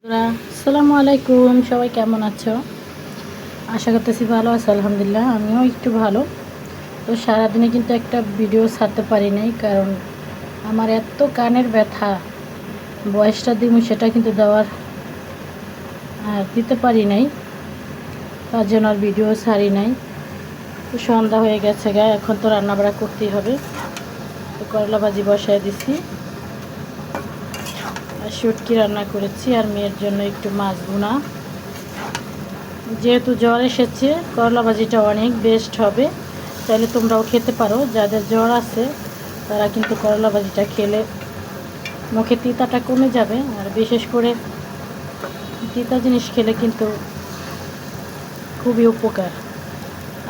আসসালামু আলাইকুম, সবাই কেমন আছো? আশা করতেছি ভালো আছো। আলহামদুলিল্লাহ, আমিও একটু ভালো। তো সারাদিনে কিন্তু একটা ভিডিও ছাড়তে পারি নাই, কারণ আমার এত কানের ব্যথা, বয়সটা দিব সেটা কিন্তু দিতে পারি নাই, তার জন্য আর ভিডিও ছাড়ি নাই। তো সন্ধ্যা হয়ে গেছে এখন তো রান্নাবাড়া করতেই হবে। তো করলা ভাজি বসায় দিছি, আর শুটকি রান্না করেছি, আর মেয়ের জন্য একটু মাছ ভুনা। যেহেতু জ্বর এসেছে, করলা ভাজিটা অনেক বেস্ট হবে, তাহলে তোমরাও খেতে পারো। যাদের জ্বর আছে তারা কিন্তু করলা ভাজিটা খেলে মুখে তিতাটা কমে যাবে, আর বিশেষ করে তিতা জিনিস খেলে কিন্তু খুবই উপকার।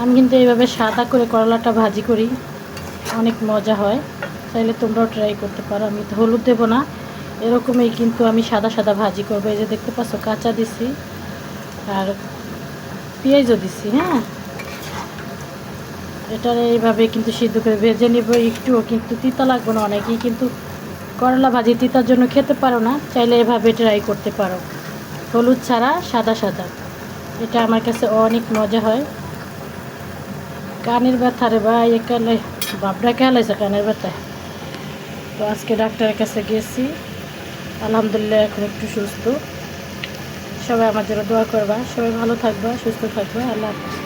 আমি কিন্তু এইভাবে সাদা করে করলাটা ভাজি করি, অনেক মজা হয়, চাইলে তোমরাও ট্রাই করতে পারো। আমি তো হলুদ দেবো না, এরকমই কিন্তু আমি সাদা সাদা ভাজি করবো। এই যে দেখতে পাচ্ছ, কাঁচা দিছি আর পেঁয়াজও দিছি। হ্যাঁ, এটা এইভাবে কিন্তু সিদ্ধ করে ভেজে নেব। একটুও কিন্তু তিতা লাগবে না। অনেকেই কিন্তু করলা ভাজি তিতার জন্য খেতে পারো না, চাইলে এভাবে ট্রাই করতে পারো, হলুদ ছাড়া সাদা সাদা। এটা আমার কাছে অনেক মজা হয়। কানের ব্যথা রে ভাই, একালে বাপরা খেলাইছে কানের ব্যথায়। তো আজকে ডাক্তারের কাছে গেছি, আলহামদুলিল্লাহ এখন একটু সুস্থ। সবাই আমার জন্য দোয়া করবা, সবাই ভালো থাকবা, সুস্থ থাকবা। আল্লাহ হাফেজ।